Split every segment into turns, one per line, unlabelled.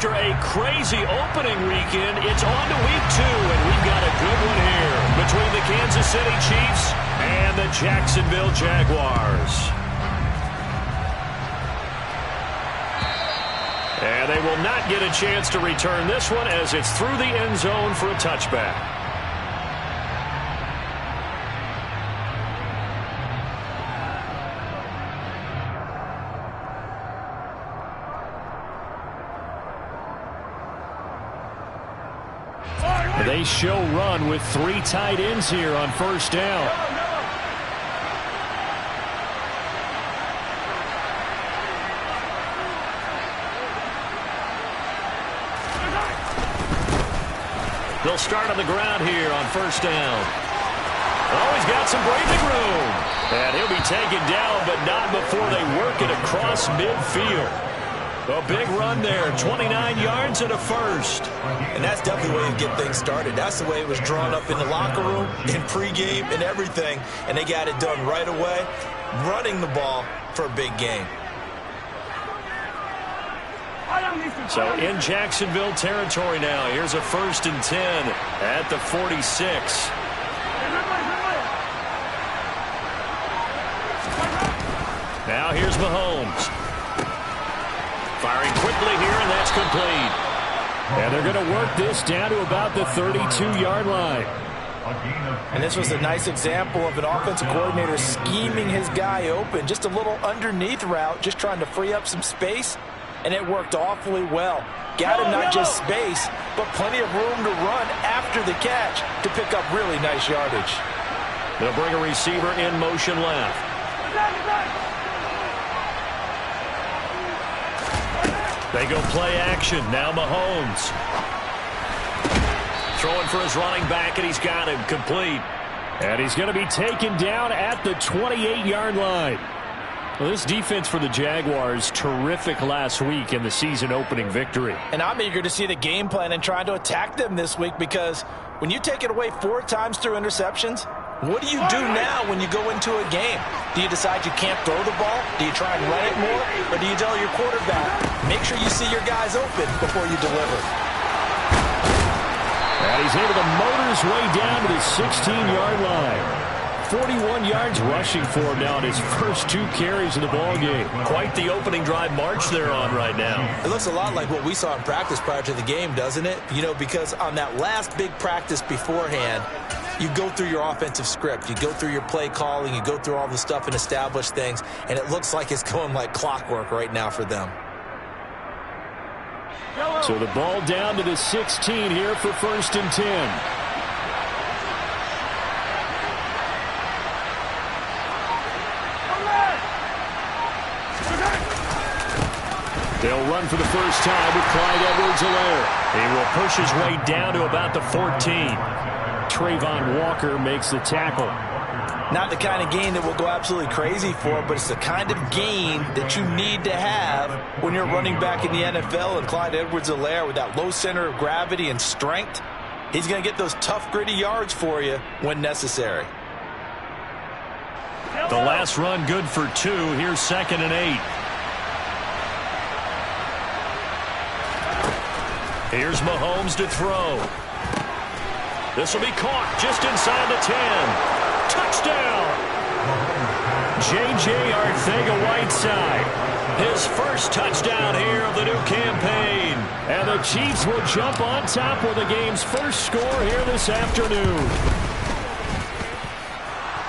after a crazy opening weekend, it's on to week 2, and we've got a good one here between the Kansas City Chiefs and the Jacksonville Jaguars. And they will not get a chance to return this one as it's through the end zone for a touchback. They show run with 3 tight ends here on first down. They'll start on the ground here on first down. Oh, he's got some breathing room. And he'll be taken down, but not before they work it across midfield. A big run there, 29 yards and a first.
And that's definitely the way you get things started. That's the way it was drawn up in the locker room, in pregame, and everything. And they got it done right away, running the ball for a big game.
So in Jacksonville territory now, here's a 1st and 10 at the 46. Now here's Mahomes. Firing quickly here, and that's complete. And they're going to work this down to about the 32-yard line.
And this was a nice example of an offensive coordinator scheming his guy open. Just a little underneath route, just trying to free up some space, and it worked awfully well. Got him not just space, but plenty of room to run after the catch to pick up really nice yardage.
They'll bring a receiver in motion left. They go play action. Now Mahomes. Throwing for his running back, and he's got him complete. And he's going to be taken down at the 28-yard line. Well, this defense for the Jaguars, terrific last week in the season-opening victory.
And I'm eager to see the game plan and trying to attack them this week, because when you take it away 4 times through interceptions, what do you do now when you go into a game? Do you decide you can't throw the ball? Do you try and run it more? Or do you tell your quarterback, make sure you see your guys open before you deliver?
And he's able to motor his way down to the 16-yard line. 41 yards rushing for him now in his first 2 carries of the ballgame. Quite the opening drive march they're on right now.
It looks a lot like what we saw in practice prior to the game, doesn't it? You know, because on that last big practice beforehand, you go through your offensive script. You go through your play calling. You go through all the stuff and establish things. And it looks like it's going like clockwork right now for them.
So the ball down to the 16 here for 1st and 10. They'll run for the first time with Clyde Edwards-Helaire. He will push his way down to about the 14. Trayvon Walker makes the tackle.
Not the kind of gain that we'll go absolutely crazy for, but it's the kind of gain that you need to have when you're running back in the NFL. And Clyde Edwards-Helaire, with that low center of gravity and strength, he's going to get those tough, gritty yards for you when necessary.
The last run good for 2. Here's 2nd and 8. Here's Mahomes to throw. This will be caught just inside the 10. Touchdown! J.J. Arcega-Whiteside. His first touchdown here of the new campaign. And the Chiefs will jump on top with the game's first score here this afternoon.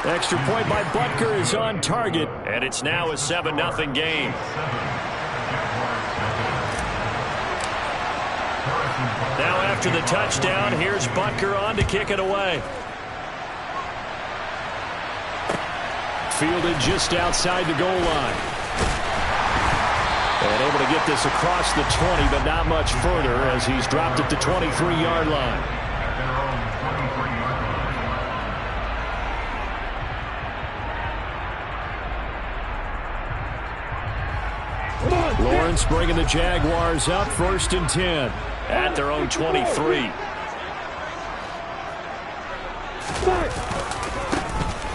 Extra point by Butker is on target. And it's now a 7-0 game. Now after the touchdown, here's Butker on to kick it away. Fielded just outside the goal line. And able to get this across the 20, but not much further as he's dropped at the 23-yard line. Lawrence bringing the Jaguars up 1st and 10 at their own 23.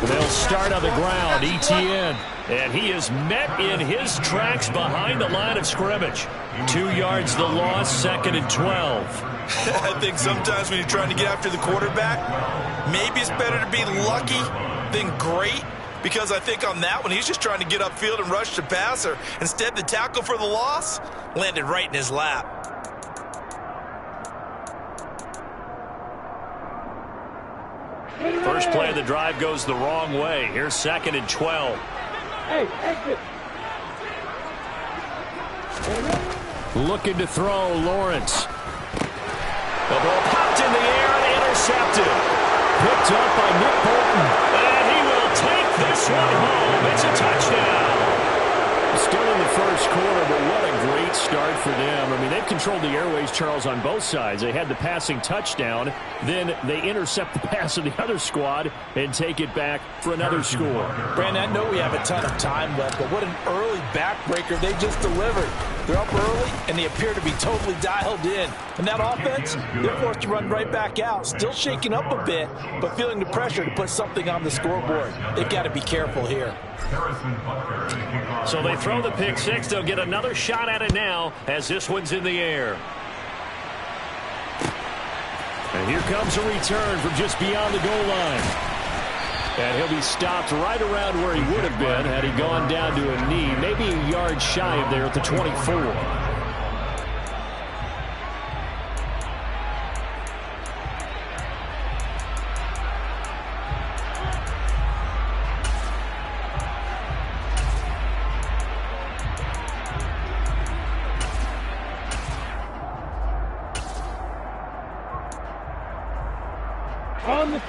They'll start on the ground, ETN. And he is met in his tracks behind the line of scrimmage. 2 yards the loss, 2nd and 12.
I think sometimes when you're trying to get after the quarterback, maybe it's better to be lucky than great. Because I think on that one, he's just trying to get upfield and rush the passer. Instead, the tackle for the loss landed right in his lap.
First play of the drive goes the wrong way. Here's 2nd and 12.
Hey, exit.
Looking to throw, Lawrence. The ball popped in the air and intercepted. Picked up by Nick Bolton. And he will take this one home. It's a touchdown. Still in the first quarter, but what a great start for them. I mean, they've controlled the airways, Charles, on both sides. They had the passing touchdown. Then they intercept the pass of the other squad and take it back for another score.
Brandon, I know we have a ton of time left, but what an early backbreaker they just delivered. They're up early, and they appear to be totally dialed in. And that offense, they're forced to run right back out. Still shaking up a bit, but feeling the pressure to put something on the scoreboard. They've got to be careful here.
So they throw the pick six. They'll get another shot at it now as this one's in the air. And here comes a return from just beyond the goal line. And he'll be stopped right around where he would have been had he gone down to a knee, maybe a yard shy of there at the 24.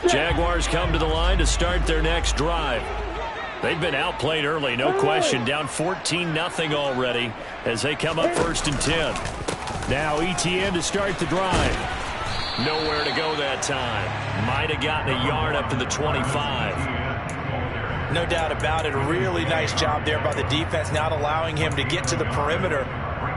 Jaguars come to the line to start their next drive. They've been outplayed early, no question. Down 14-0 already as they come up 1st and 10. Now ETN to start the drive. Nowhere to go that time. Might have gotten a yard up to the 25.
No doubt about it. A really nice job there by the defense, not allowing him to get to the perimeter.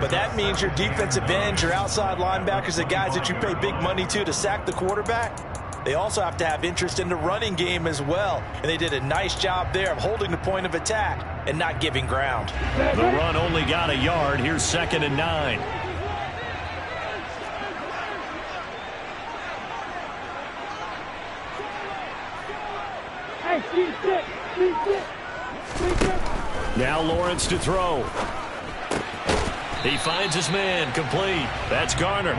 But that means your defensive ends, your outside linebackers, the guys that you pay big money to sack the quarterback, they also have to have interest in the running game as well. And they did a nice job there of holding the point of attack and not giving ground.
The run only got a yard. Here's 2nd and 9. Now Lawrence to throw. He finds his man, complete. That's Garner.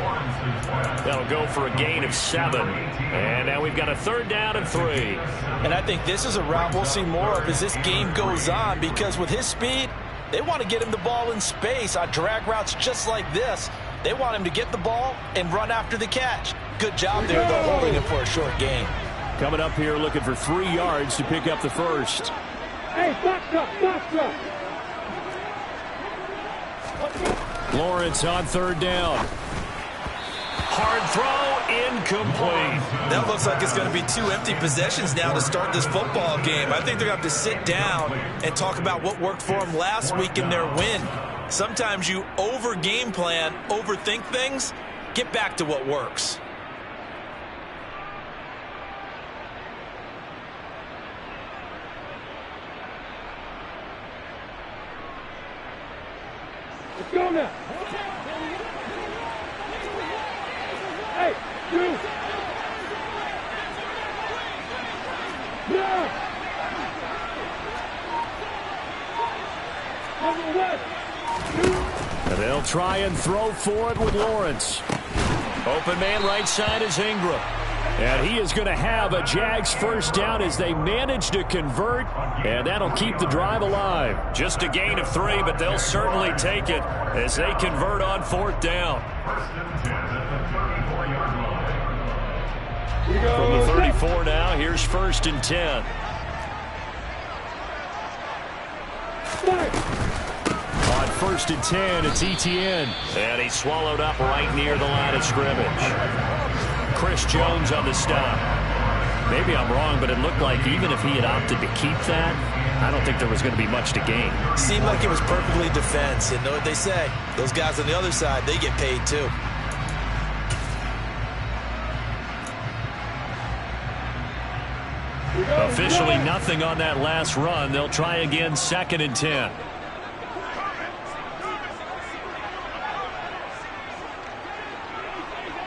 That'll go for a gain of 7. And now we've got a 3rd down and 3.
And I think this is a route we'll see more of as this game goes on, because with his speed, they want to get him the ball in space on drag routes just like this. They want him to get the ball and run after the catch. Good job there, though, holding him for a short gain.
Coming up here looking for 3 yards to pick up the first.
Hey, box up, box up.
Lawrence on 3rd down. Hard throw, incomplete.
That looks like it's going to be 2 empty possessions now to start this football game. I think they're going to have to sit down and talk about what worked for them last week in their win. Sometimes you over-game plan, overthink things. Get back to what works.
Let's go now. Hey, you. Yeah. Number 1.
And they'll try and throw for it with Lawrence. Open man right side is Ingram. And he is going to have a Jags 1st down as they manage to convert, and that'll keep the drive alive. Just a gain of 3, but they'll certainly take it as they convert on 4th down. From the 34 now, here's 1st and 10. On 1st and 10, it's ETN. And he's swallowed up right near the line of scrimmage. Chris Jones on the stop. Maybe I'm wrong, but it looked like even if he had opted to keep that, I don't think there was going to be much to gain.
Seemed like it was perfectly defense. And know what they say? Those guys on the other side, they get paid too.
Officially nothing on that last run. They'll try again, 2nd and 10.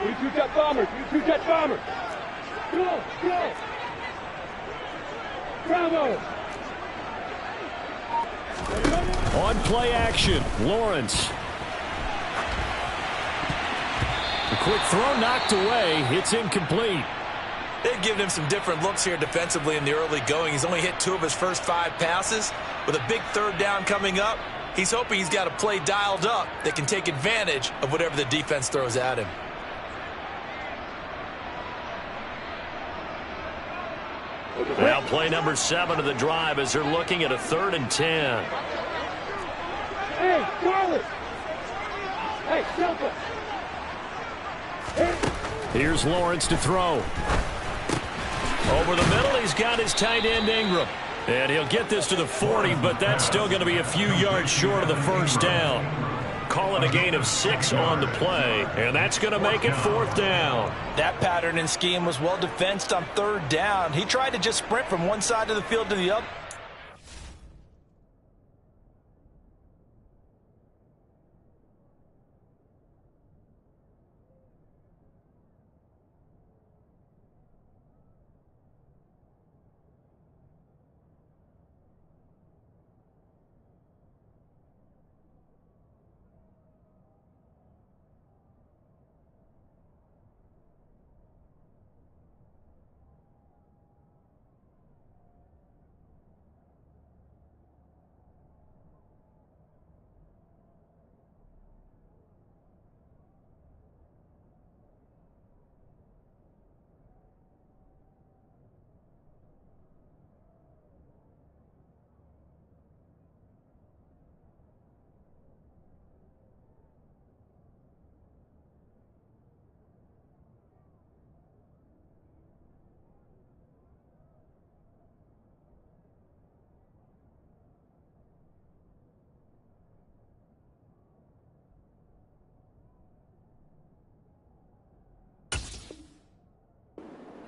You two-jet bombers. You two-jet bombers. Go. Bravo.
On play action, Lawrence. A quick throw knocked away. It's incomplete.
They've given him some different looks here defensively in the early going. He's only hit 2 of his first 5 passes. With a big 3rd down coming up, he's hoping he's got a play dialed up that can take advantage of whatever the defense throws at him.
Now play number 7 of the drive as they're looking at a 3rd and 10.
Hey, Charlie. Hey, Delta.
Here's Lawrence to throw. Over the middle, he's got his tight end Ingram. And he'll get this to the 40, but that's still going to be a few yards short of the 1st down. Calling a gain of 6 on the play, and that's going to make it 4th down.
That pattern and scheme was well defensed on 3rd down. He tried to just sprint from one side of the field to the other.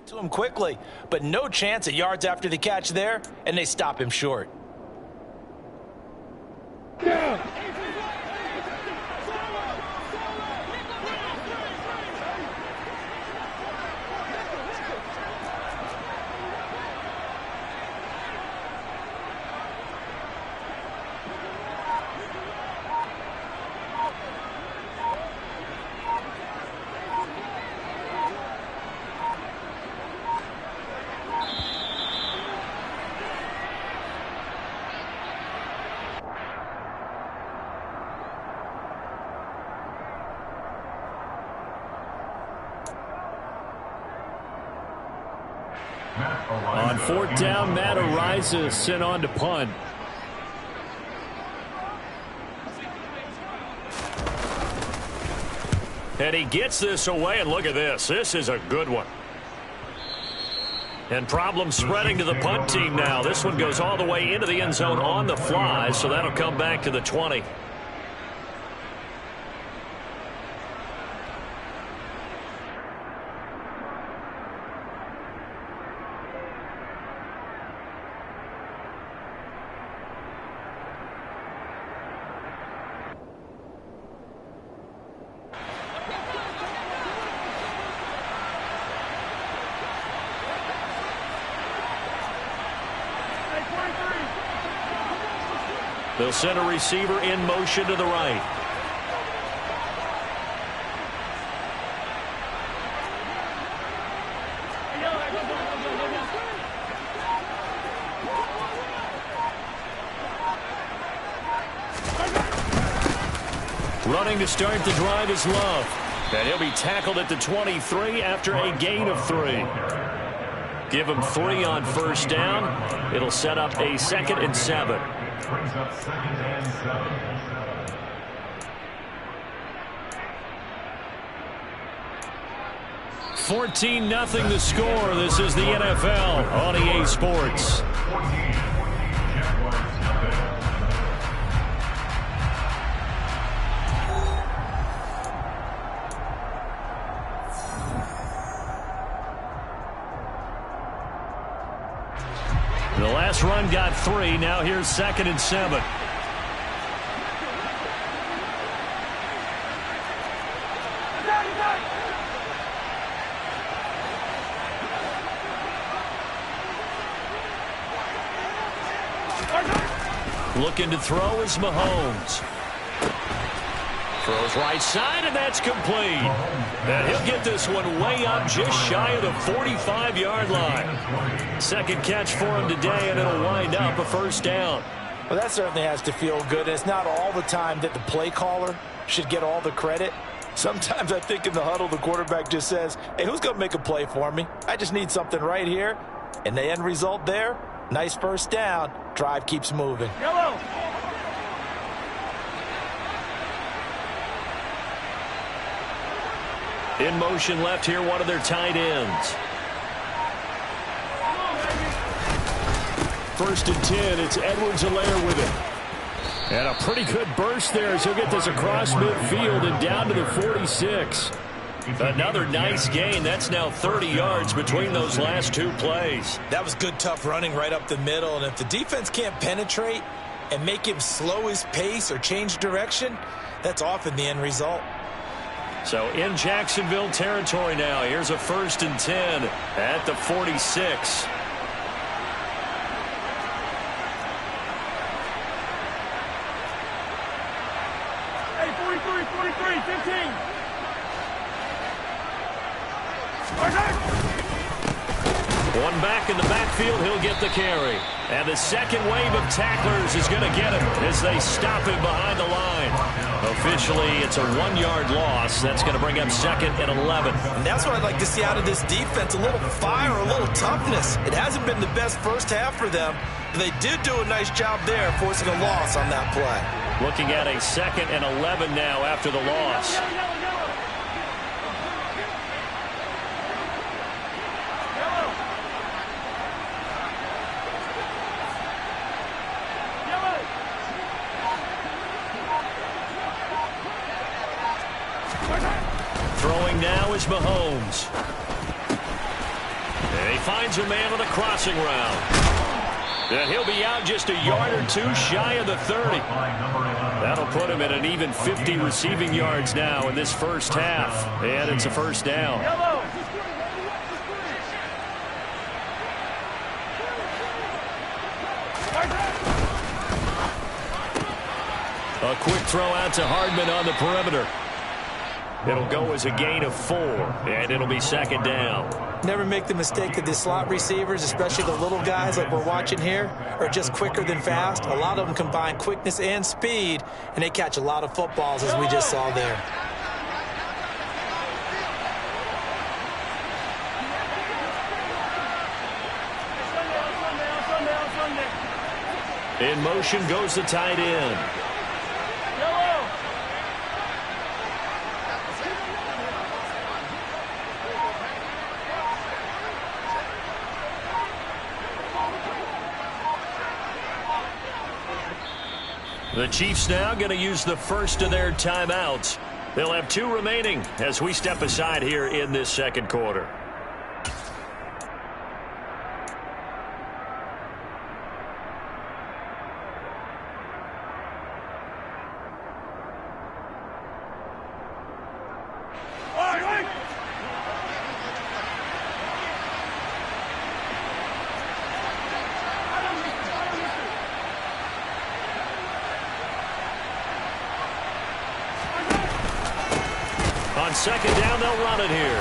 To him quickly, but no chance at yards after the catch there, and they stop him short.
Down.
On 4th down, Matt Ariza sent on to punt. And he gets this away, and look at this. This is a good one. And problem spreading to the punt team now. This one goes all the way into the end zone on the fly, so that'll come back to the 20. They'll send a receiver in motion to the right. Running to start the drive is Love. And he'll be tackled at the 23 after a gain of 3. Give him 3 on 1st down. It'll set up a 2nd and 7.
Brings up 2nd and 7.
14-0 the score. This is the NFL on EA Sports. This run got 3. Now here's 2nd and 7. Looking to throw is Mahomes. Throws right side, and that's complete. And he'll get this one way up just shy of the 45-yard line. Second catch for him today, and it'll wind up a first down.
Well, that certainly has to feel good. It's not all the time that the play caller should get all the credit. Sometimes I think in the huddle, the quarterback just says, hey, who's going to make a play for me? I just need something right here. And the end result there, nice first down. Drive keeps moving.
Yellow.
In motion left here, one of their tight ends. 1st and 10, it's Edwards-Helaire with it. And a pretty good burst there as he'll get this across midfield and down to the 46. Another nice gain. That's now 30 yards between those last 2 plays.
That was good, tough running right up the middle. And if the defense can't penetrate and make him slow his pace or change direction, that's often the end result.
So in Jacksonville territory now. Here's a 1st and 10 at the 46.
Hey, 43, 15.
One back in the backfield, he'll get the carry. And the second wave of tacklers is going to get him as they stop him behind the line. Officially, it's a 1-yard loss. That's going to bring up 2nd and 11.
And that's what I'd like to see out of this defense, a little fire, a little toughness. It hasn't been the best first half for them. They did do a nice job there, forcing a loss on that play.
Looking at a 2nd and 11 now after the loss. Throwing now is Mahomes. And he finds a man on the crossing route. And he'll be out just a yard or 2 shy of the 30. That'll put him at an even 50 receiving yards now in this first half. And it's a first down. A quick throw out to Hardman on the perimeter. It'll go as a gain of 4, and it'll be 2nd down.
Never make the mistake that the slot receivers, especially the little guys like we're watching here, are just quicker than fast. A lot of them combine quickness and speed, and they catch a lot of footballs, as we just saw there.
In motion goes the tight end. The Chiefs now going to use the first of their timeouts. They'll have 2 remaining as we step aside here in this second quarter. On 2nd down, they'll run it here.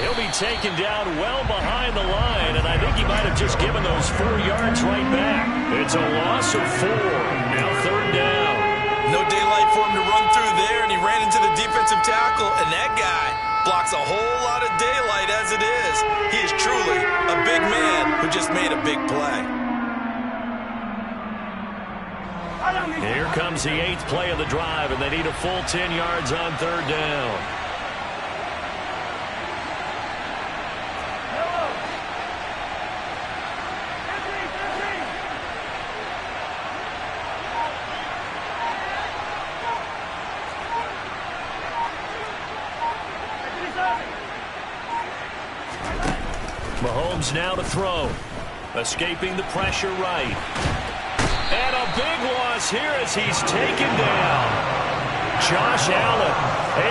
He'll be taken down well behind the line, and I think he might have just given those 4 yards right back. It's a loss of 4. Now 3rd down.
No daylight for him to run through there, and he ran into the defensive tackle, and that guy blocks a whole lot of daylight as it is. He is truly a big man who just made a big play.
Here comes the 8th play of the drive, and they need a full 10 yards on 3rd down. Mahomes now to throw. Escaping the pressure right. And a big loss here as he's taken down. Josh Allen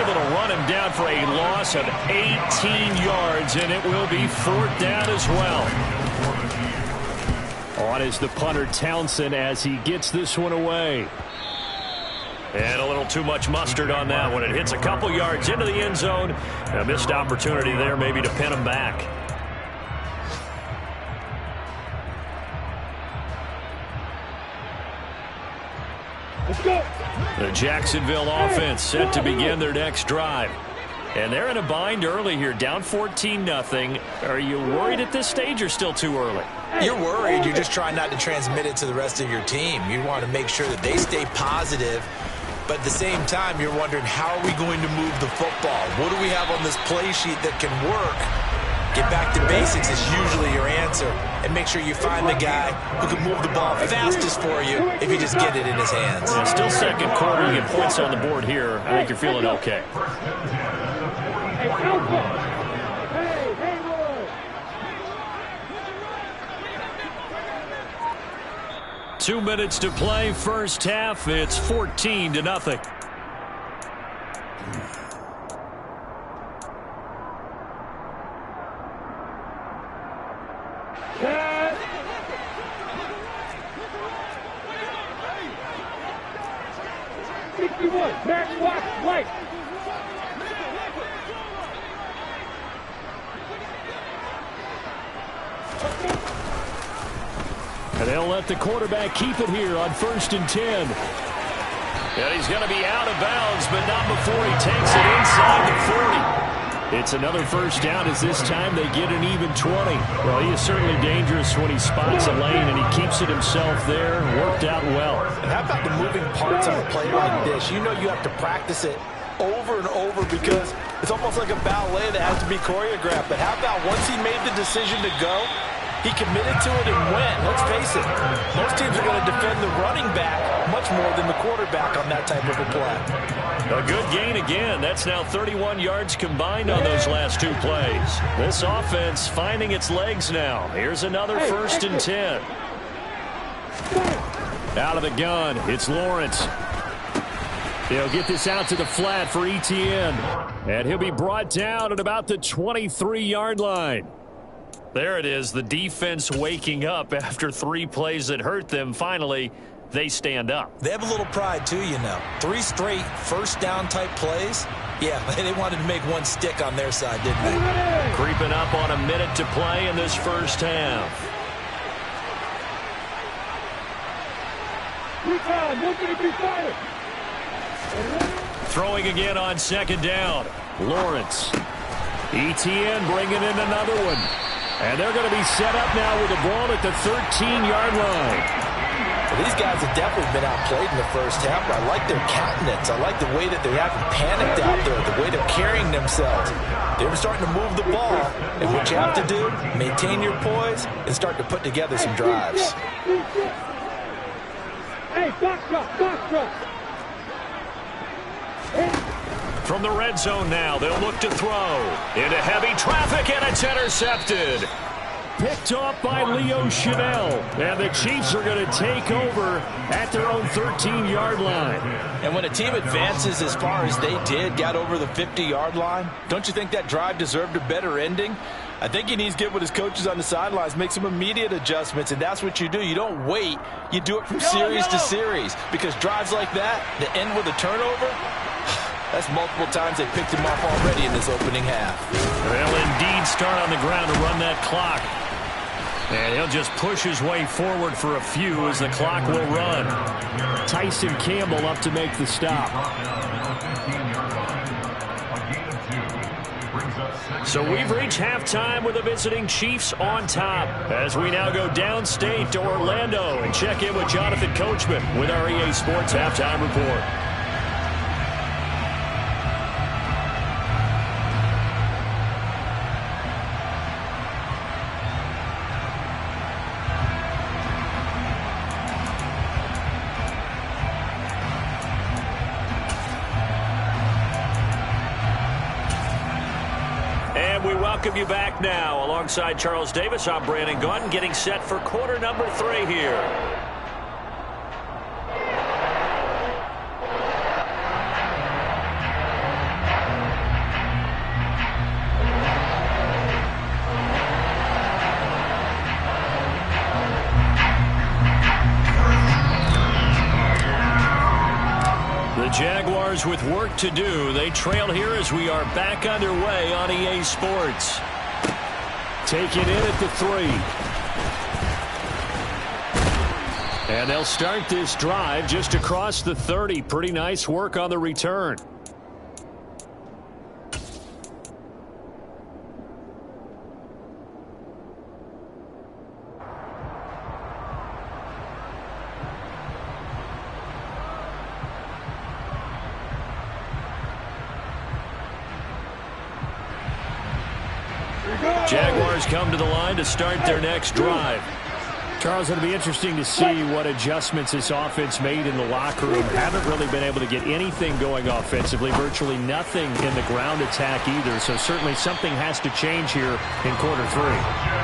able to run him down for a loss of 18 yards, and it will be 4th down as well. On is the punter Townsend as he gets this one away. And a little too much mustard on that one. It hits a couple yards into the end zone. A missed opportunity there maybe to pin him back.
Let's go.
The Jacksonville offense set to begin their next drive. And they're in a bind early here, down 14-0. Are you worried at this stage or still too early?
You're worried. You're just trying not to transmit it to the rest of your team. You want to make sure that they stay positive. But at the same time, you're wondering, how are we going to move the football? What do we have on this play sheet that can work? Get back to basics is usually your answer. And make sure you find the guy who can move the ball fastest for you if you just get it in his hands.
Yeah, still second quarter. You get points on the board here. I think you're feeling okay.
Hey, Alpha. Hey, Roy.
2 minutes to play, first half. It's 14-0.
Cat. 61. Max Watts, right.
And they'll let the quarterback keep it here on 1st and 10. And he's going to be out of bounds, but not before he takes it inside the 40. It's another first down as this time they get an even 20. Well, he is certainly dangerous when he spots a lane, and he keeps it himself there. Worked out well.
And how about the moving parts on a play like this? You know you have to practice it over and over because it's almost like a ballet that has to be choreographed. But how about once he made the decision to go, he committed to it and went. Let's face it, most teams are going to defend the running back much more than the quarterback on that type of a play.
A good gain again. That's now 31 yards combined on those last 2 plays. This offense finding its legs now. Here's another 1st and 10. Out of the gun, it's Lawrence. They'll get this out to the flat for Etienne. And he'll be brought down at about the 23-yard line. There it is, the defense waking up after 3 plays that hurt them. Finally, they stand up.
They have a little pride, too, you know. 3 straight first down type plays. Yeah, they wanted to make one stick on their side, didn't they?
Creeping up on a minute to play in this first half. Throwing again on 2nd down. Lawrence. Etienne bringing in another one. And they're going to be set up now with the ball at the 13-yard line.
Well, these guys have definitely been outplayed in the first half, but I like their countenance. I like the way that they haven't panicked out there, the way they're carrying themselves. They're starting to move the ball, and what you have to do, maintain your poise and start to put together some drives.
Hey, box drop.
From the red zone now, they'll look to throw. Into heavy traffic, and it's intercepted. Picked off by Leo Chanel. And the Chiefs are going to take over at their own 13-yard line.
And when a team advances as far as they did, got over the 50-yard line, don't you think that drive deserved a better ending? I think he needs to get with his coaches on the sidelines, make some immediate adjustments, and that's what you do. You don't wait. You do it from series to series, because drives like that end with a turnover, that's multiple times they picked him off already in this opening half.
They'll indeed start on the ground to run that clock. And he'll just push his way forward for a few as the clock will run. Tyson Campbell up to make the stop. So we've reached halftime with the visiting Chiefs on top as we now go downstate to Orlando and check in with Jonathan Coachman with our EA Sports Halftime Report. we welcome you back now. Alongside Charles Davis, I'm Brandon Gaudin, getting set for quarter number 3 here. The Jaguars with work to do. They trail here as we are back underway on EA Sports. Take it in at the 3. And they'll start this drive just across the 30. Pretty nice work on the return. Jaguars come to the line to start their next drive. Charles, it'll be interesting to see what adjustments this offense made in the locker room. Haven't really been able to get anything going offensively, virtually nothing in the ground attack either. So certainly something has to change here in quarter 3.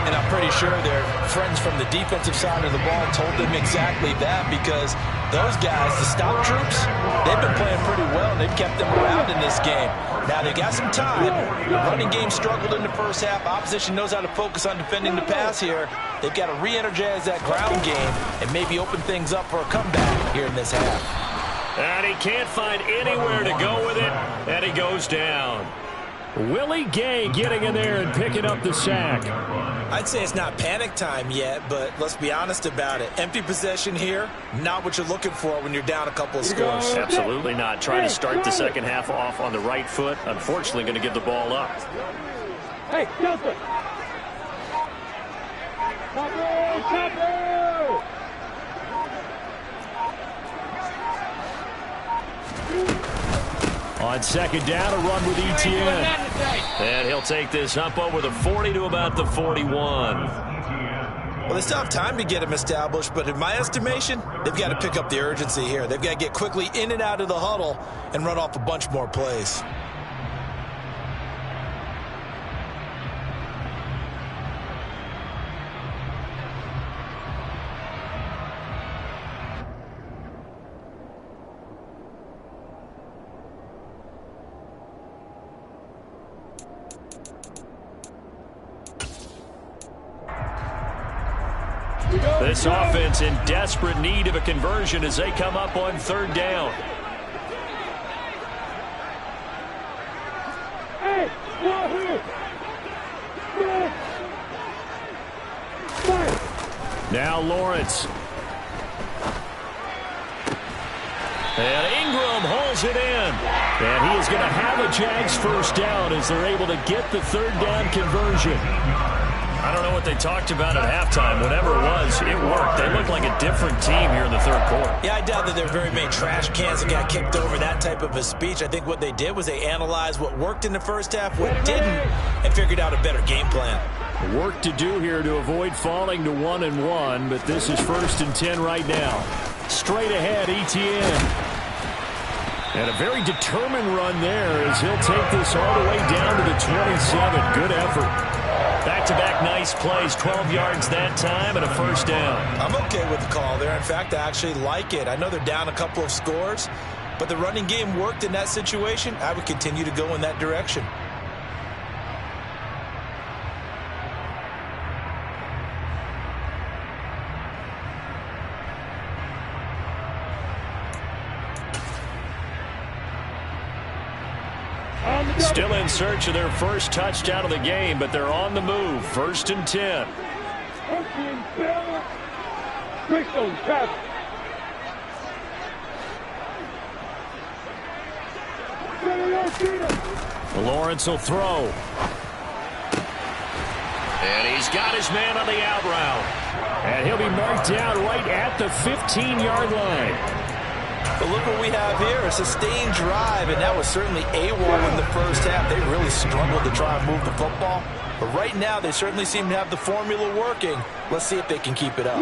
And I'm pretty sure their friends from the defensive side of the ball told them exactly that, because those guys, the stop troops, they've been playing pretty well, and they've kept them around in this game. Now, they got some time. The running game struggled in the first half. Opposition knows how to focus on defending the pass here. They've got to re-energize that ground game and maybe open things up for a comeback here in this half.
And he can't find anywhere to go with it, and he goes down. Willie Gay getting in there and picking up the sack.
I'd say it's not panic time yet, but let's be honest about it. Empty possession here, not what you're looking for when you're down a couple of scores.
Absolutely not. Trying to start the second half off on the right foot. Unfortunately, going to give the ball up.
Hey, Delta! Tackle!
On second down, a run with Etienne. And he'll take this up over the 40 to about the 41.
Well, they still have time to get him established, but in my estimation, they've got to pick up the urgency here. They've got to get quickly in and out of the huddle and run off a bunch more plays.
This offense in desperate need of a conversion as they come up on third down. Now Lawrence. And Ingram holds it in. And he is going to have a JAX first down as they're able to get the third down conversion. I don't know what they talked about at halftime. Whatever it was, it worked. They looked like a different team here in the third quarter.
Yeah, I doubt that there are very many trash cans that got kicked over, that type of a speech. I think what they did was they analyzed what worked in the first half, what didn't, and figured out a better game plan.
Work to do here to avoid falling to 1-1, but this is 1st and 10 right now. Straight ahead, Etienne. And a very determined run there as he'll take this all the way down to the 27. Good effort. Back-to-back nice plays, 12 yards that time and a first down.
I'm okay with the call there. In fact, I actually like it. I know they're down a couple of scores, but the running game worked in that situation. I would continue to go in that direction.
Still in search of their first touchdown of the game, but they're on the move. 1st and 10. Lawrence will throw. And he's got his man on the out route. And he'll be marked down right at the 15-yard line.
But look what we have here, a sustained drive, and that was certainly AWOL in the first half. They really struggled to try and move the football. But right now, they certainly seem to have the formula working. Let's see if they can keep it up.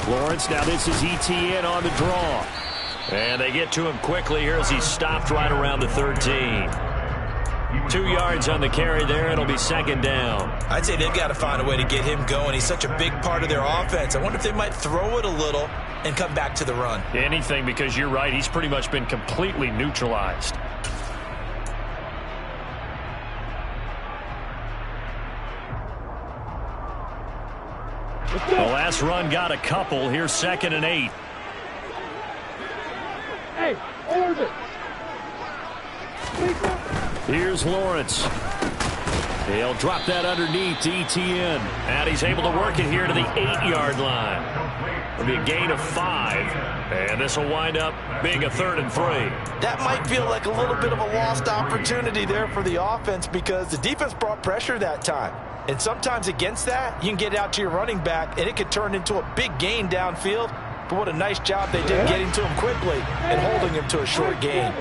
Lawrence, now this is ETN on the draw. And they get to him quickly here as he's stopped right around the 13. 2 yards on the carry there. It'll be second down.
I'd say they've got to find a way to get him going. He's such a big part of their offense. I wonder if they might throw it a little and come back to the run.
Anything, because you're right. He's pretty much been completely neutralized. The last run got a couple. Here's 2nd and 8.
Hey, orbit.
Here's Lawrence. He'll drop that underneath to ETN. And he's able to work it here to the 8-yard line. It'll be a gain of 5. And this will wind up being a 3rd and 3.
That might feel like a little bit of a lost opportunity there for the offense because the defense brought pressure that time. And sometimes against that, you can get out to your running back, and it could turn into a big gain downfield. But what a nice job they did getting to him quickly and holding him to a short gain.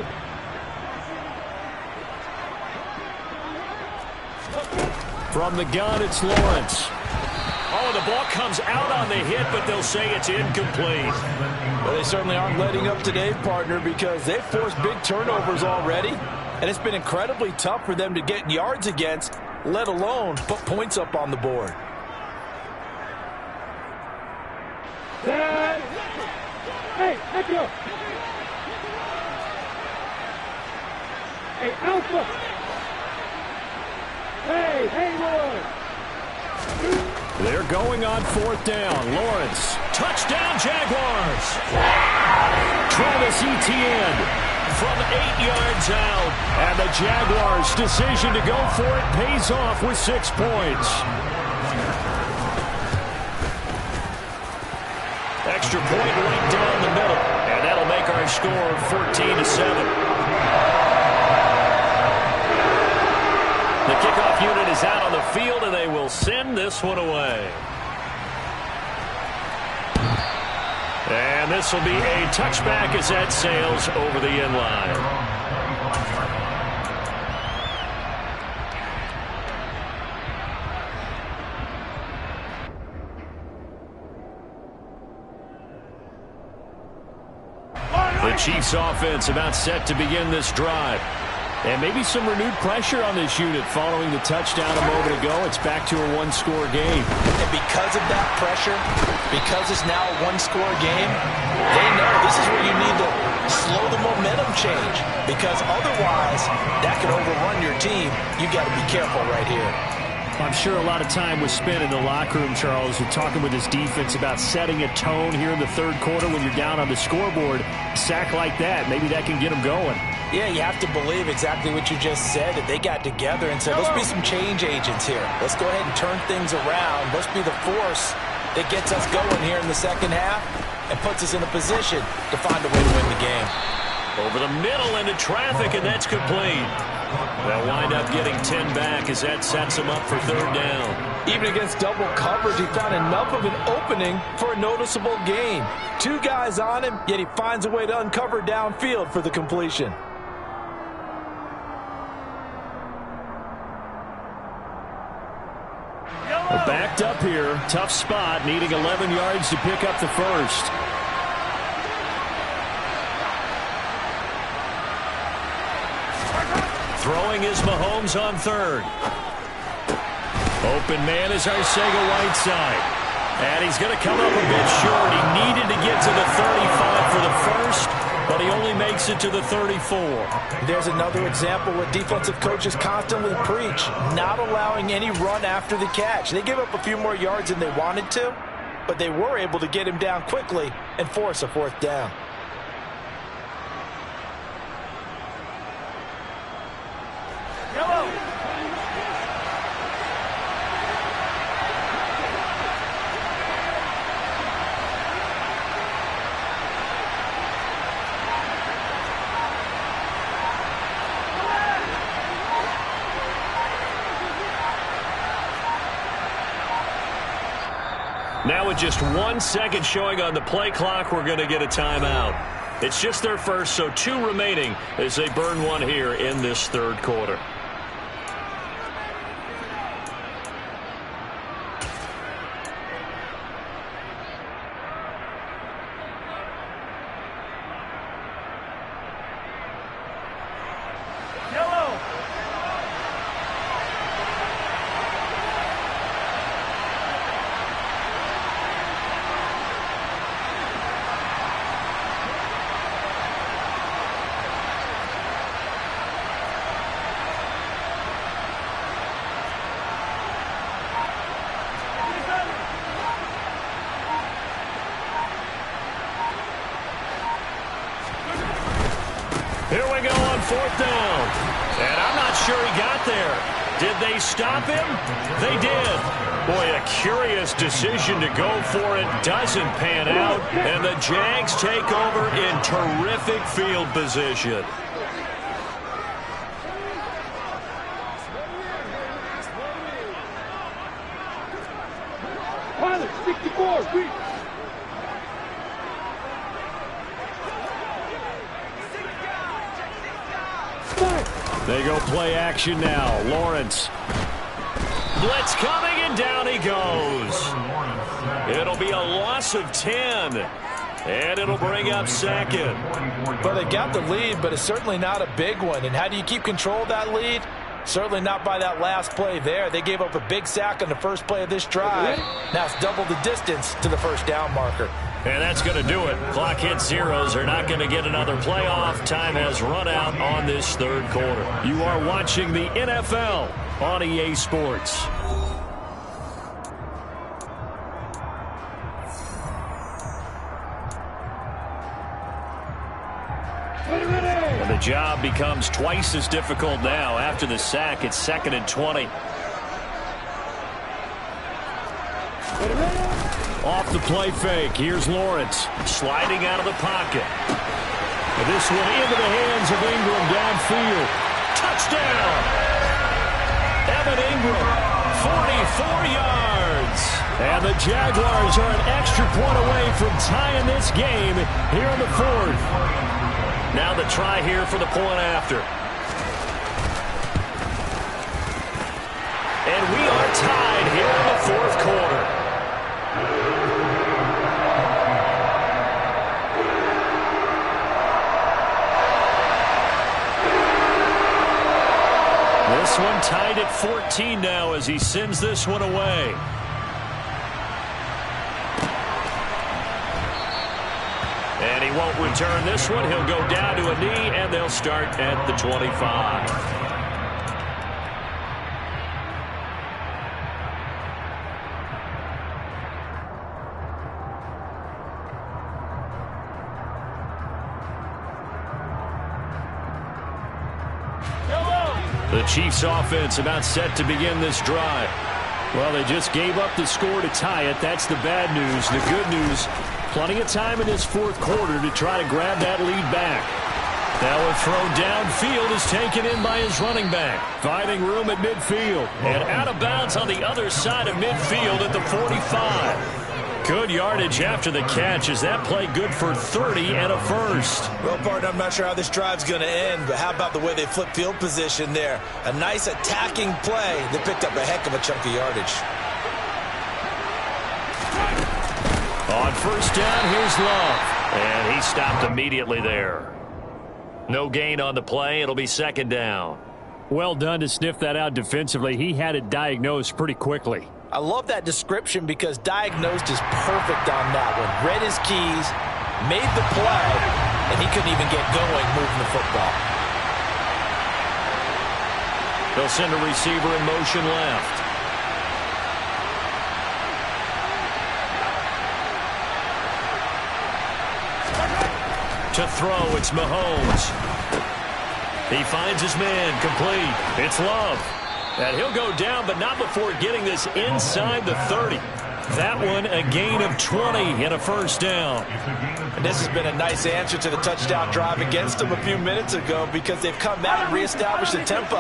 From the gun, it's Lawrence. Oh, the ball comes out on the hit, but they'll say it's incomplete.
Well, they certainly aren't letting up today, partner, because they've forced big turnovers already. And it's been incredibly tough for them to get yards against, let alone put points up on the board.
Hey, Echo. Hey, Alpha. Hey, Lord.
They're going on 4th down. Lawrence. Touchdown, Jaguars. Travis Etienne from 8 yards out. And the Jaguars' decision to go for it pays off with 6 points. Extra point right down the middle. And that'll make our score 14-7. The kickoff unit is out on the field, and they will send this one away. And this will be a touchback as that sails over the end line. The Chiefs offense about set to begin this drive. And maybe some renewed pressure on this unit following the touchdown a moment ago. It's back to a one-score game.
And because of that pressure, because it's now a one-score game, they know this is where you need to slow the momentum change. Because otherwise, that could overrun your team. You got to be careful right here.
I'm sure a lot of time was spent in the locker room, Charles, with talking with his defense about setting a tone here in the third quarter when you're down on the scoreboard. A sack like that, maybe that can get them going.
Yeah, you have to believe exactly what you just said, that they got together and said, let's be some change agents here. Let's go ahead and turn things around. Let's be the force that gets us going here in the second half and puts us in a position to find a way to win the game.
Over the middle into traffic, and that's complete. They'll wind up getting 10 back as that sets them up for third down.
Even against double coverage, he found enough of an opening for a noticeable gain. 2 guys on him, yet he finds a way to uncover downfield for the completion.
We're backed up here. Tough spot, needing 11 yards to pick up the first. Throwing is Mahomes on third. Open man is Arcega-Whiteside. And he's going to come up a bit short. He needed to get to the 35 for the first, but he only makes it to the 34.
There's another example what defensive coaches constantly preach, not allowing any run after the catch. They give up a few more yards than they wanted to, but they were able to get him down quickly and force a 4th down.
Now with just 1 second showing on the play clock, we're going to get a timeout. It's just their first, so 2 remaining as they burn one here in this third quarter. Here we go on 4th down. And I'm not sure he got there. Did they stop him? They did. Boy, a curious decision to go for it. Doesn't pan out. And the JAX take over in terrific field position.
Pilot, 64, beat.
They go play action now. Lawrence. Blitz coming, and down he goes. It'll be a loss of 10. And it'll bring up 2nd.
Well, they got the lead, but it's certainly not a big one. And how do you keep control of that lead? Certainly not by that last play there. They gave up a big sack on the first play of this drive. Now it's double the distance to the first down marker.
And that's going to do it. Clock hits zeros. They're not going to get another playoff. Time has run out on this 3rd quarter. You are watching the NFL on EA Sports. And the job becomes twice as difficult now. After the sack, it's 2nd and 20. Off the play fake. Here's Lawrence sliding out of the pocket. And this one into the hands of Ingram downfield. Touchdown! Evan Ingram, 44 yards. And the Jaguars are an extra point away from tying this game here in the 4th. Now the try here for the point after. And we are tied here in the 4th quarter. This one tied at 14 now as he sends this one away. And he won't return this one. He'll go down to a knee, and they'll start at the 25. The Chiefs offense about set to begin this drive. Well, they just gave up the score to tie it. That's the bad news. The good news, plenty of time in this 4th quarter to try to grab that lead back. Now a throw downfield is taken in by his running back. Finding room at midfield. And out of bounds on the other side of midfield at the 45. Good yardage after the catch. Is that play good for 30 and a first?
Well, partner, I'm not sure how this drive's going to end, but how about the way they flip field position there? A nice attacking play. They picked up a heck of a chunk of yardage.
On 1st down, here's Love. And he stopped immediately there. No gain on the play. It'll be 2nd down. Well done to sniff that out defensively. He had it diagnosed pretty quickly.
I love that description because diagnosed is perfect on that one. Read his keys, made the play, and he couldn't even get going moving the football.
They'll send a receiver in motion left. To throw, it's Mahomes. He finds his man, complete. It's Love. And he'll go down, but not before getting this inside the 30. That one a gain of 20 and a first down.
And this has been a nice answer to the touchdown drive against them a few minutes ago because they've come back and reestablished the tempo.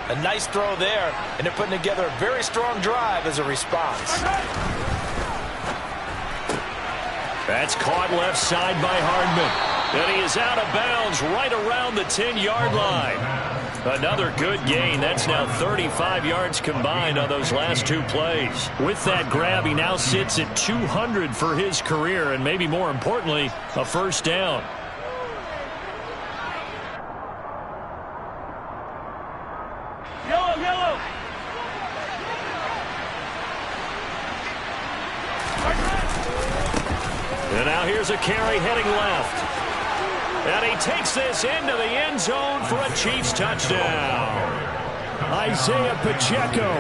A nice throw there, and they're putting together a very strong drive as a response.
That's caught left side by Hardman. And he is out of bounds right around the 10-yard line. Another good gain. That's now 35 yards combined on those last 2 plays. With that grab, he now sits at 200 for his career, and maybe more importantly, a first down.
Yellow.
And now here's a carry heading left. And he takes this into the end zone for a Chiefs touchdown. Isaiah Pacheco,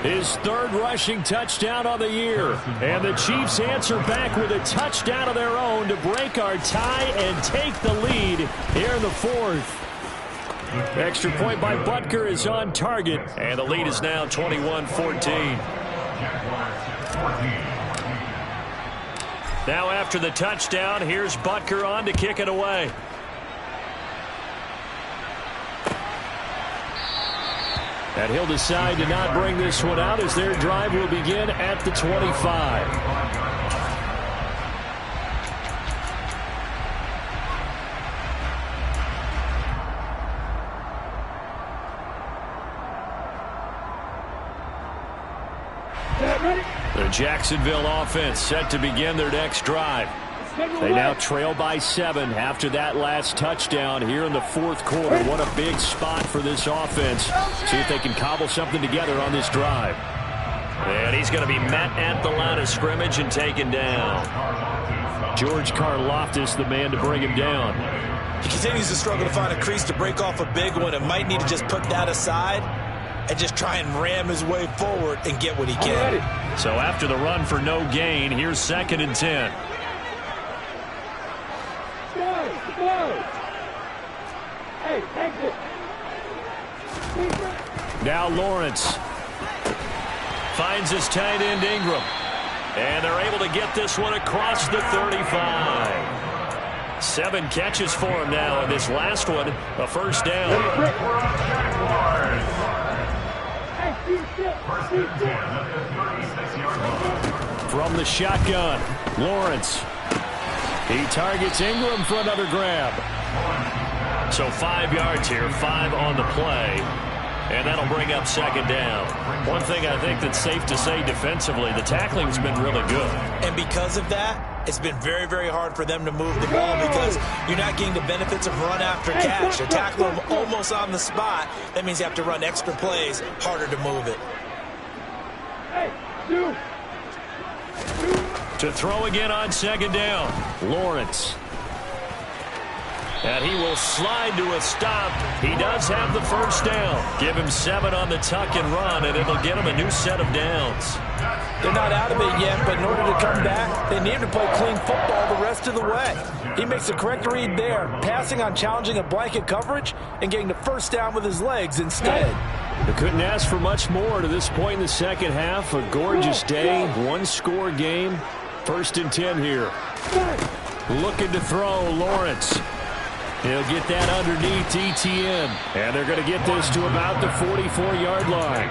his 3rd rushing touchdown on the year. And the Chiefs answer back with a touchdown of their own to break our tie and take the lead here in the 4th. Extra point by Butker is on target, and the lead is now 21-14. Now after the touchdown, here's Butker on to kick it away. And he'll decide to not bring this one out as their drive will begin at the 25. The Jacksonville offense set to begin their next drive. They now trail by 7 after that last touchdown here in the fourth quarter. What a big spot for this offense. See if they can cobble something together on this drive. And he's going to be met at the line of scrimmage and taken down. George Karlaftis, the man to bring him down.
He continues to struggle to find a crease to break off a big one and might need to just put that aside and just try and ram his way forward and get what he can.
So after the run for no gain, here's 2nd and 10. Now Lawrence finds his tight end Ingram. And they're able to get this one across the 35. 7 catches for him now, and this last one, a first down. From the shotgun, Lawrence. He targets Ingram for another grab. So 5 yards here, 5 on the play. And that'll bring up 2nd down. One thing I think that's safe to say defensively, the tackling's been really good.
And because of that, it's been very, very hard for them to move the ball because you're not getting the benefits of run after catch. They're tackling them almost on the spot. That means you have to run extra plays, harder to move it.
To throw again on 2nd down, Lawrence. And he will slide to a stop. He does have the first down. Give him 7 on the tuck and run, and it'll get him a new set of downs.
They're not out of it yet, but in order to come back, they need to play clean football the rest of the way. He makes the correct read there, passing on challenging a blanket coverage and getting the first down with his legs instead.
They couldn't ask for much more to this point in the second half. A gorgeous day, 1-score game. 1st and 10 here. Looking to throw, Lawrence. He'll get that underneath ETN. And they're going to get this to about the 44-yard line.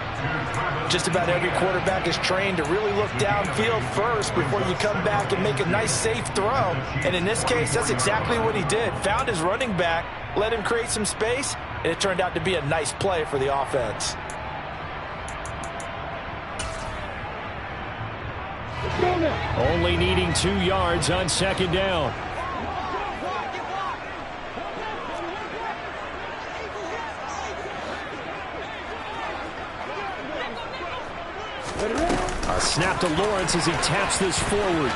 Just about every quarterback is trained to really look downfield first before you come back and make a nice, safe throw. And in this case, that's exactly what he did. Found his running back, let him create some space, and it turned out to be a nice play for the offense.
Only needing 2 yards on 2nd down. A snap to Lawrence as he taps this forward.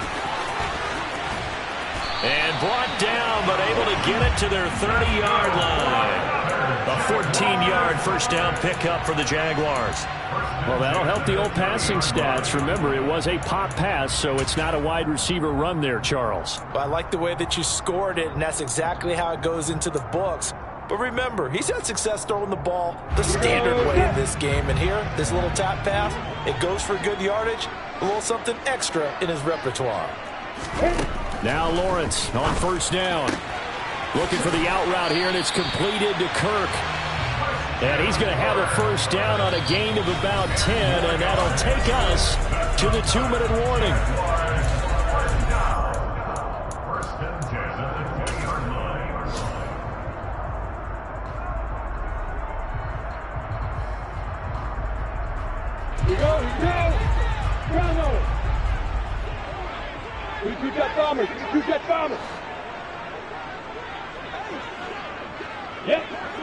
And brought down, but able to get it to their 30-yard line. A 14-yard first down pickup for the Jaguars. Well, that'll help the old passing stats. Remember, it was a pop pass, so it's not a wide receiver run there, Charles.
Well, I like the way that you scored it, and that's exactly how it goes into the books. But remember, he's had success throwing the ball the standard way in this game. And here, this little tap pass, it goes for good yardage, a little something extra in his repertoire.
Now Lawrence on first down. Looking for the out route here, and it's completed to Kirk. And he's going to have a first down on a gain of about 10, and that'll take us to the 2-minute warning.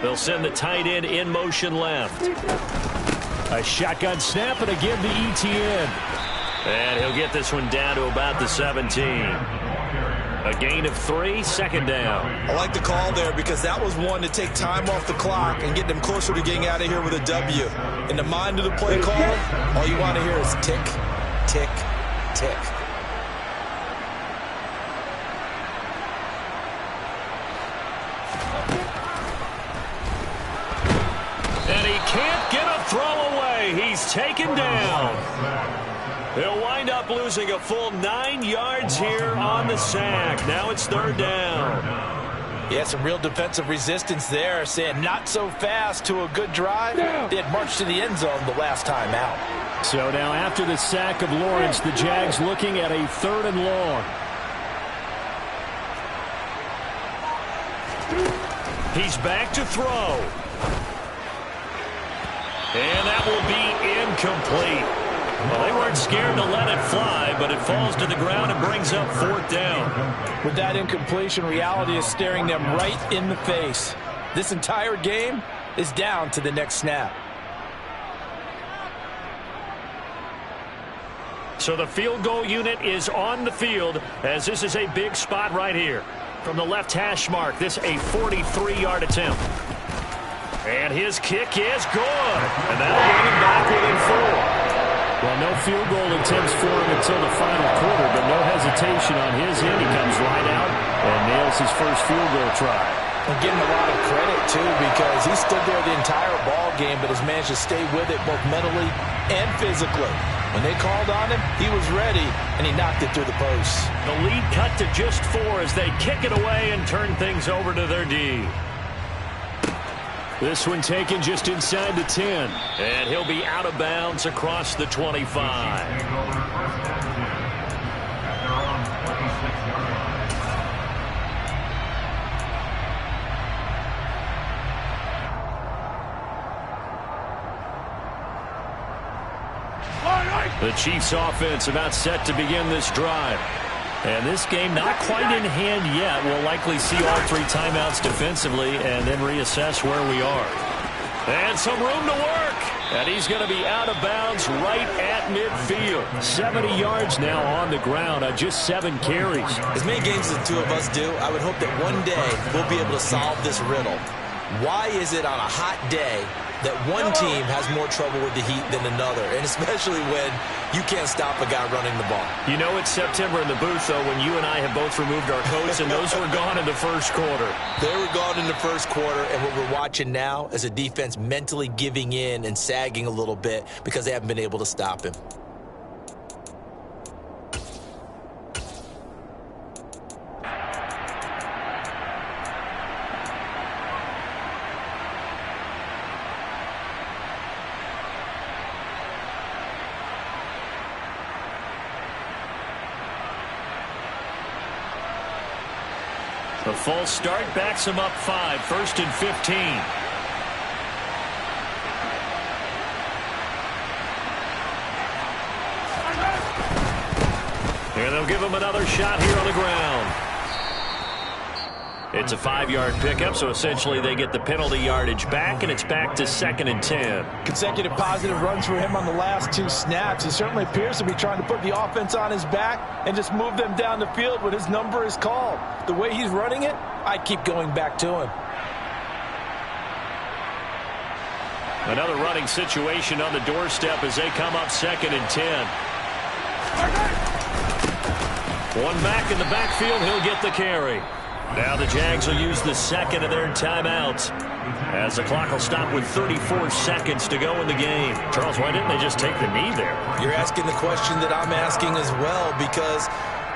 They'll send the tight end in motion left. A shotgun snap and again to ETN. And he'll get this one down to about the 17. A gain of 3, 2nd down.
I like the call there because that was one to take time off the clock and get them closer to getting out of here with a W. In the mind of the play caller, all you want to hear is tick, tick, tick.
he's taken down. He'll wind up losing a full 9 yards here on the sack. Now it's 3rd down.
Yeah, some real defensive resistance there, saying not so fast to a good drive. They had marched to the end zone the last time out.
So now after the sack of Lawrence, the Jags looking at a 3rd and long. He's back to throw. And that will be incomplete. Well, they weren't scared to let it fly, but it falls to the ground and brings up 4th down.
With that incompletion, reality is staring them right in the face. This entire game is down to the next snap.
So the field goal unit is on the field, as this is a big spot right here. From the left hash mark, this a 43-yard attempt. And his kick is good. And that'll bring him back within 4. Well, no field goal attempts for him until the final quarter, but no hesitation on his end. He comes right out and nails his first field goal try.
And give him a lot of credit, too, because he stood there the entire ball game, but has managed to stay with it both mentally and physically. When they called on him, he was ready, and he knocked it through the posts.
The lead cut to just 4 as they kick it away and turn things over to their D. This one taken just inside the 10. And he'll be out of bounds across the 25. The Chiefs offense about set to begin this drive. And this game not quite in hand yet. We'll likely see all 3 timeouts defensively and then reassess where we are. And some room to work. And he's going to be out of bounds right at midfield. 70 yards now on the ground on just 7 carries.
As many games as the 2 of us do, I would hope that one day we'll be able to solve this riddle. Why is it on a hot day that one team has more trouble with the heat than another, and especially when you can't stop a guy running the ball?
You know it's September in the booth, though, when you and I have both removed our coats, and those were gone in the first quarter.
They were gone in the first quarter, and what we're watching now is a defense mentally giving in and sagging a little bit because they haven't been able to stop him.
The false start backs him up 5, 1st and 15. And they'll give him another shot here on the ground. It's a 5-yard pickup, so essentially they get the penalty yardage back, and it's back to 2nd and 10.
Consecutive positive runs for him on the last 2 snaps. He certainly appears to be trying to put the offense on his back and just move them down the field when his number is called. The way he's running it, I keep going back to him.
Another running situation on the doorstep as they come up 2nd and 10. One back in the backfield, he'll get the carry. Now the Jags will use the 2nd of their timeouts as the clock will stop with 34 seconds to go in the game. Charles, why didn't they just take the knee there?
You're asking the question that I'm asking as well, because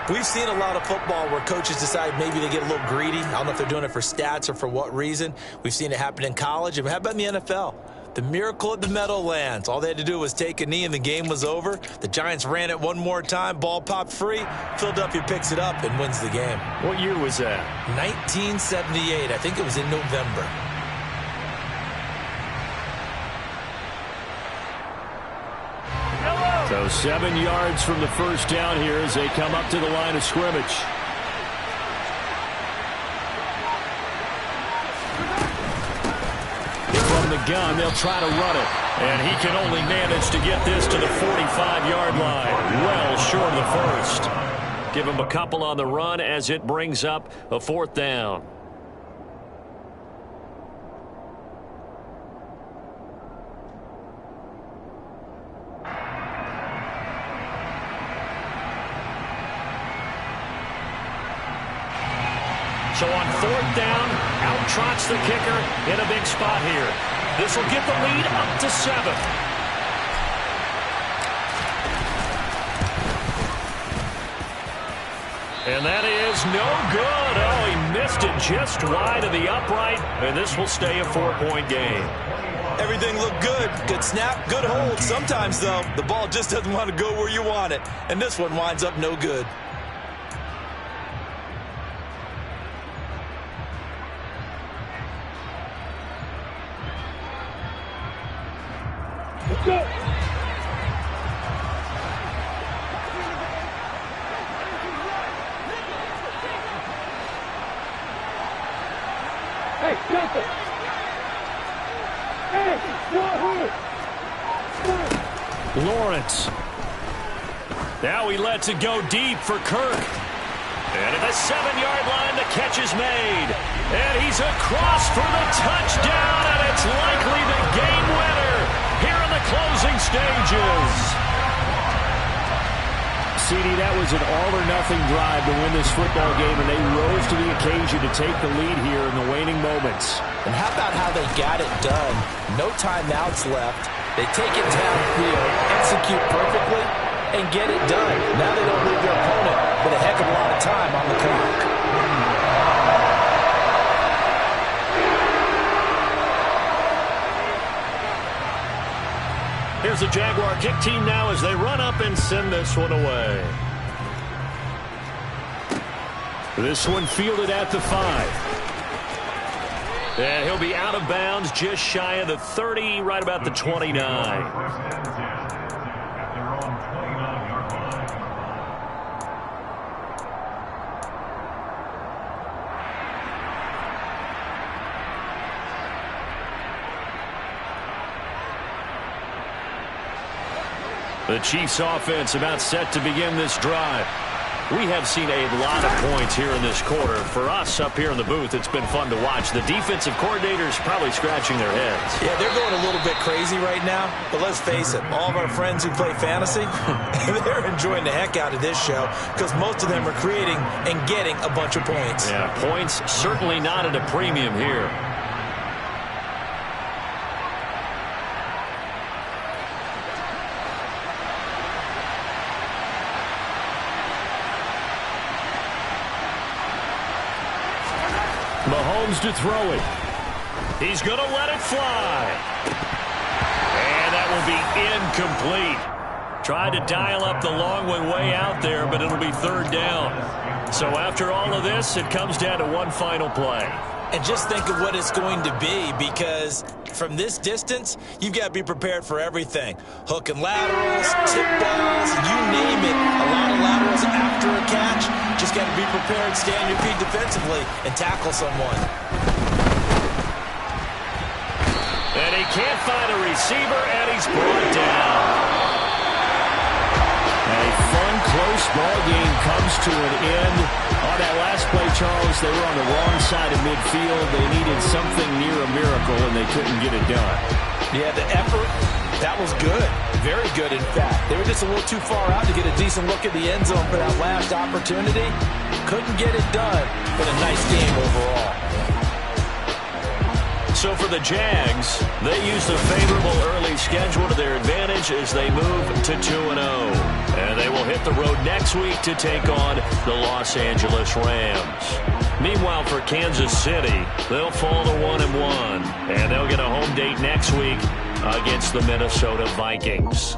we've seen a lot of football where coaches decide maybe they get a little greedy. I don't know if they're doing it for stats or for what reason. We've seen it happen in college. And how about in the NFL? The miracle at the Meadowlands. All they had to do was take a knee and the game was over. The Giants ran it one more time. Ball popped free. Philadelphia picks it up and wins the game.
What year was that?
1978. I think it was in November.
So 7 yards from the first down here as they come up to the line of scrimmage. From the gun, they'll try to run it. And he can only manage to get this to the 45-yard line. Well short of the first. Give him a couple on the run as it brings up a 4th down. So on 4th down, out trots the kicker in a big spot here. This will get the lead up to 7. And that is no good. Oh, he missed it just wide of the upright, and this will stay a 4-point game.
Everything looked good. Good snap, good hold. Sometimes, though, the ball just doesn't want to go where you want it. And this one winds up no good.
Let's go. Hey, Delta. Hey,
Lawrence. Now he lets it go deep for Kirk. And at the 7-yard line, the catch is made. And he's across for the touchdown, and it's likely the game winner here in the closing stages. CD, that was an all-or-nothing drive to win this football game, and they rose to the occasion to take the lead here in the waning moments.
And how about how they got it done? No timeouts left. They take it downfield, execute perfectly, and get it done. Now they don't leave their opponent with a heck of a lot of time on the clock.
Here's the Jaguar kick team now as they run up and send this one away. This one fielded at the 5. And he'll be out of bounds just shy of the 30, right about the 29. The Chiefs offense about set to begin this drive. We have seen a lot of points here in this quarter. For us up here in the booth, it's been fun to watch. The defensive coordinators probably scratching their heads.
Yeah, they're going a little bit crazy right now. But let's face it, all of our friends who play fantasy, they're enjoying the heck out of this show because most of them are creating and getting a bunch of points.
Yeah, points certainly not at a premium here. Mahomes to throw it. He's going to let it fly. And that will be incomplete. Tried to dial up the long one way out there, but it'll be third down. So after all of this, it comes down to one final play.
And just think of what it's going to be, because from this distance, you've got to be prepared for everything. Hook and laterals, tip balls, you name it. A lot of laterals after a catch. Just got to be prepared, stay on your feet defensively, and tackle someone.
And he can't find a receiver, and he's brought down. A fun, close ball game comes to an end. On that last play, Charles, they were on the wrong side of midfield. They needed something near a miracle, and they couldn't get it done.
Yeah, the effort, that was good. Very good, in fact. They were just a little too far out to get a decent look at the end zone for that last opportunity. Couldn't get it done, but a nice game overall.
So for the Jags, they used a favorable early schedule to their advantage as they move to 2-0. And they will hit the road next week to take on the Los Angeles Rams. Meanwhile, for Kansas City, they'll fall to 1-1. And they'll get a home date next week against the Minnesota Vikings.